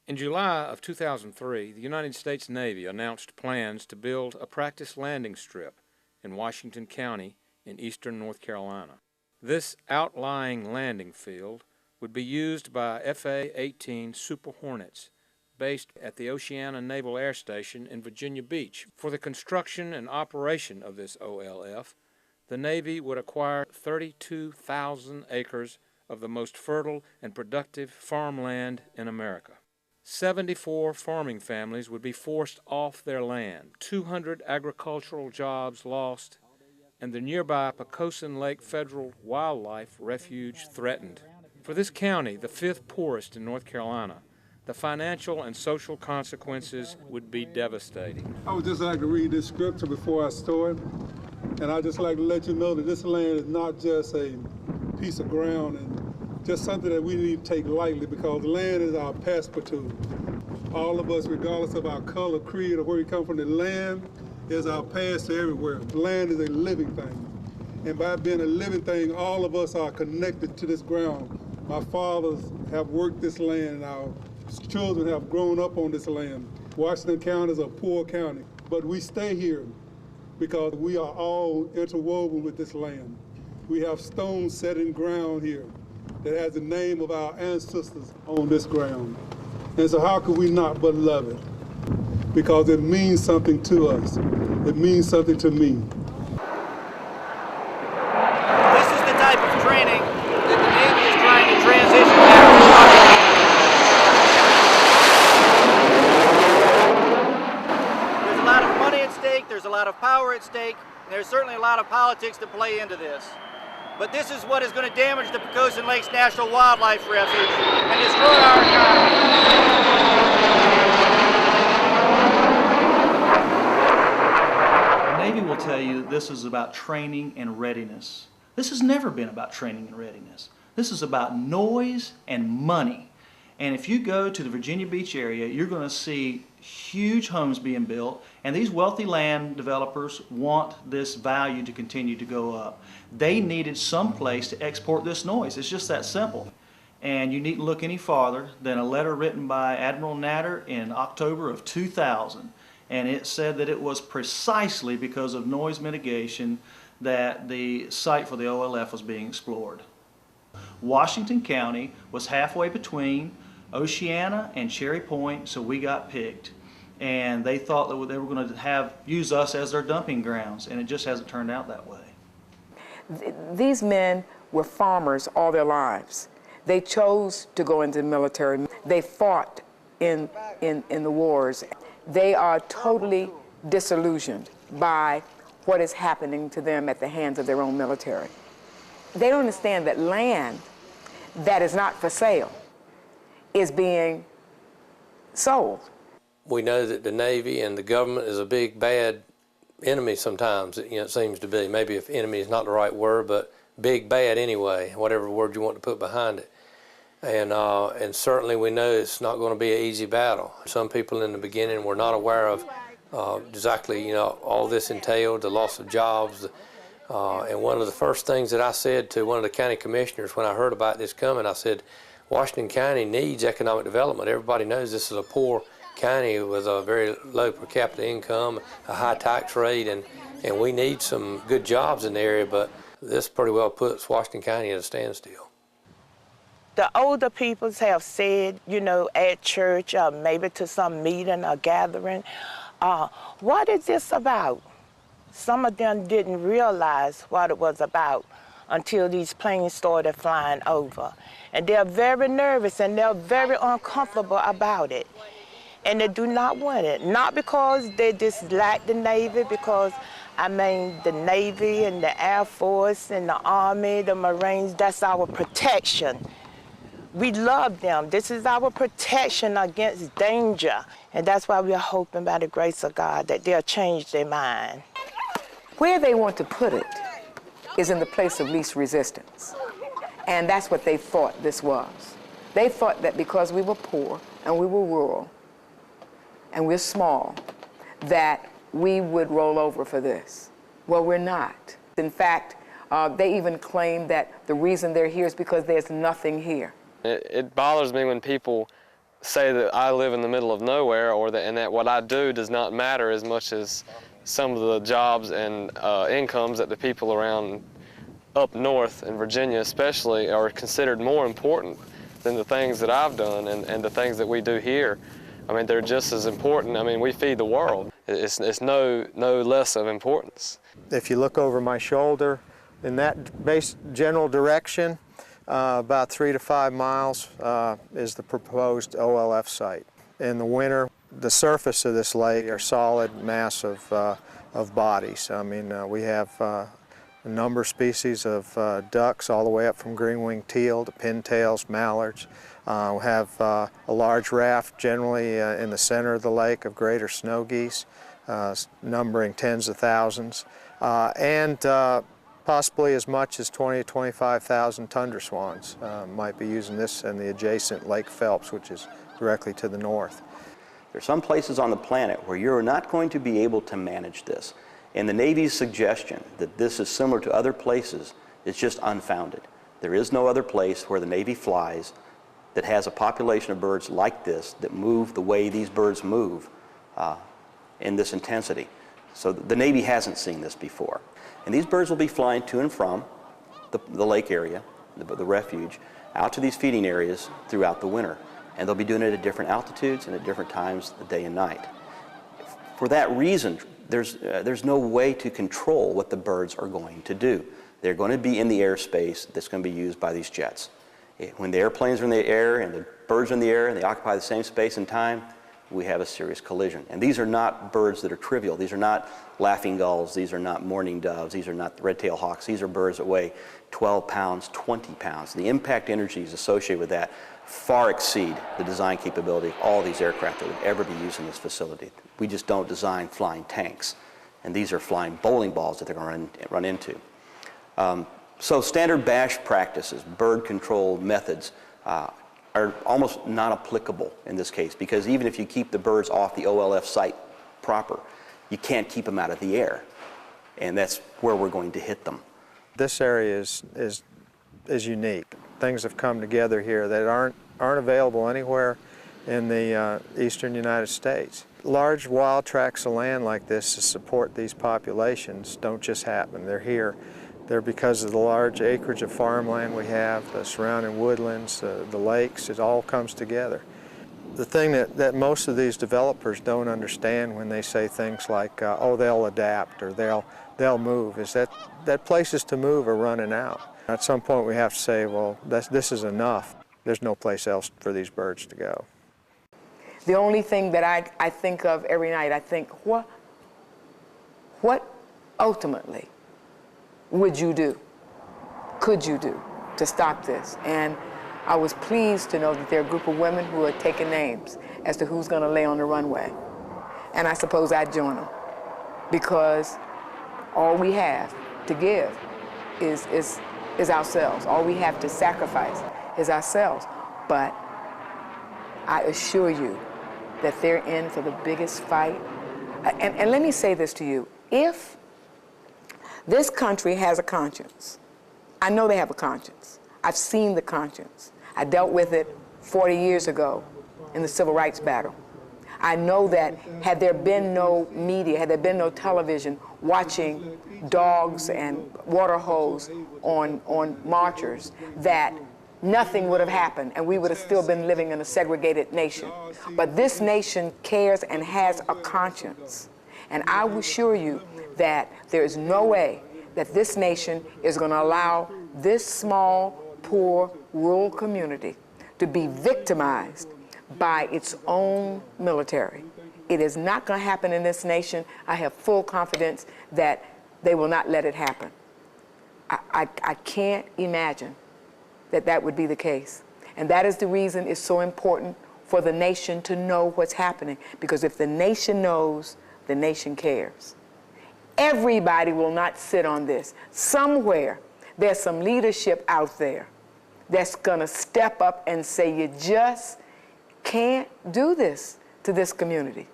In July of 2003, the United States Navy announced plans to build a practice landing strip in Washington County in eastern North Carolina. This outlying landing field would be used by FA-18 Super Hornets, based at the Oceana Naval Air Station in Virginia Beach. For the construction and operation of this OLF, the Navy would acquire 32,000 acres of the most fertile and productive farmland in America. 74 farming families would be forced off their land, 200 agricultural jobs lost, and the nearby Pocosin Lake Federal Wildlife Refuge threatened. For this county, the fifth poorest in North Carolina, the financial and social consequences would be devastating. I would just like to read this scripture before I start, and I'd just like to let you know that this land is not just a piece of ground and just something that we need to take lightly, because land is our passport. All of us, regardless of our color, creed, or where we come from, the land is our pass to everywhere. Land is a living thing. And by being a living thing, all of us are connected to this ground. My fathers have worked this land, and our children have grown up on this land. Washington County is a poor county, but we stay here because we are all interwoven with this land. We have stones set in ground here that has the name of our ancestors on this ground. And so how could we not but love it? Because it means something to us. It means something to me. This is the type of training that the Navy is trying to transition back to. There's a lot of money at stake, there's a lot of power at stake, and there's certainly a lot of politics to play into this. But this is what is going to damage the Pocosin Lakes National Wildlife Refuge and destroy our economy. The Navy will tell you that this is about training and readiness. This has never been about training and readiness. This is about noise and money. And if you go to the Virginia Beach area, you're going to see huge homes being built, and these wealthy land developers want this value to continue to go up. They needed some place to export this noise. It's just that simple. And you needn't look any farther than a letter written by Admiral Natter in October of 2000. And it said that it was precisely because of noise mitigation that the site for the OLF was being explored. Washington County was halfway between Oceana and Cherry Point, so we got picked. And they thought that they were going to use us as their dumping grounds, and it just hasn't turned out that way. These men were farmers all their lives. They chose to go into the military. They fought in the wars. They are totally disillusioned by what is happening to them at the hands of their own military. They don't understand that land that is not for sale is being sold. We know that the Navy and the government is a big bad enemy sometimes, it seems to be. Maybe if enemy is not the right word, but big bad anyway, whatever word you want to put behind it. And certainly we know it's not going to be an easy battle. Some people in the beginning were not aware of exactly all this entailed, the loss of jobs. And one of the first things that I said to one of the county commissioners when I heard about this coming, I said, Washington County needs economic development. Everybody knows this is a poor county with a very low per capita income, a high tax rate, and we need some good jobs in the area, but this pretty well puts Washington County at a standstill. The older peoples have said, at church or maybe to some meeting or gathering, what is this about? Some of them didn't realize what it was about until these planes started flying over. And they're very nervous and they're very uncomfortable about it. And they do not want it. Not because they dislike the Navy, because, the Navy and the Air Force and the Army, the Marines, that's our protection. We love them. This is our protection against danger. And that's why we are hoping by the grace of God that they'll change their mind. Where they want to put it is in the place of least resistance. And that's what they thought this was. They thought that because we were poor and we were rural and we're small, that we would roll over for this. Well, we're not. In fact, they even claim that the reason they're here is because there's nothing here. It bothers me when people say that I live in the middle of nowhere, and that what I do does not matter as much as some of the jobs and incomes that the people around up north in Virginia especially are considered more important than the things that I've done and the things that we do here. I mean, they're just as important. I mean, we feed the world. It's no less of importance. If you look over my shoulder in that general direction, about 3 to 5 miles is the proposed OLF site. In the winter, the surface of this lake are solid mass of bodies. I mean, we have a number of species of ducks all the way up from green-winged teal to pintails, mallards. We have a large raft generally in the center of the lake of greater snow geese, numbering tens of thousands, and possibly as much as 20 to 25,000 tundra swans might be using this in the adjacent Lake Phelps, which is directly to the north. There are some places on the planet where you're not going to be able to manage this. And the Navy's suggestion that this is similar to other places is just unfounded. There is no other place where the Navy flies that has a population of birds like this that move the way these birds move in this intensity. So the Navy hasn't seen this before. And these birds will be flying to and from the lake area, the refuge, out to these feeding areas throughout the winter. And they'll be doing it at different altitudes and at different times of day and night. For that reason, there's no way to control what the birds are going to do. They're going to be in the airspace that's going to be used by these jets. When the airplanes are in the air and the birds are in the air and they occupy the same space and time, we have a serious collision. And these are not birds that are trivial. These are not laughing gulls. These are not mourning doves. These are not red-tailed hawks. These are birds that weigh 12 pounds, 20 pounds. The impact energies associated with that far exceed the design capability of all these aircraft that would ever be used in this facility. We just don't design flying tanks. And these are flying bowling balls that they're going to run into. So standard bash practices, bird control methods, are almost not applicable in this case, because even if you keep the birds off the OLF site proper, you can't keep them out of the air. And that's where we're going to hit them. This area is unique. Things have come together here that aren't available anywhere in the eastern United States. Large wild tracts of land like this to support these populations don't just happen. They're here. They're because of the large acreage of farmland we have, the surrounding woodlands, the lakes. It all comes together. The thing that most of these developers don't understand when they say things like, oh, they'll adapt or they'll move, is that places to move are running out. At some point we have to say, well, this is enough. There's no place else for these birds to go. The only thing that I think of every night, I think, what ultimately would you do, could you do to stop this? And I was pleased to know that there are a group of women who are taking names as to who's going to lay on the runway. And I suppose I'd join them, because all we have to give is ourselves. All we have to sacrifice is ourselves. But I assure you that they're in for the biggest fight. And let me say this to you. If this country has a conscience, I know they have a conscience. I've seen the conscience. I dealt with it 40 years ago in the civil rights battle. I know that had there been no media, had there been no television watching dogs and water hose on marchers, that nothing would have happened and we would have still been living in a segregated nation. But this nation cares and has a conscience. And I will assure you that there is no way that this nation is going to allow this small, poor, rural community to be victimized by its own military. It is not going to happen in this nation. I have full confidence that they will not let it happen. I can't imagine that that would be the case. And that is the reason it's so important for the nation to know what's happening. Because if the nation knows, the nation cares. Everybody will not sit on this. Somewhere, there's some leadership out there that's gonna step up and say, you just can't do this to this community.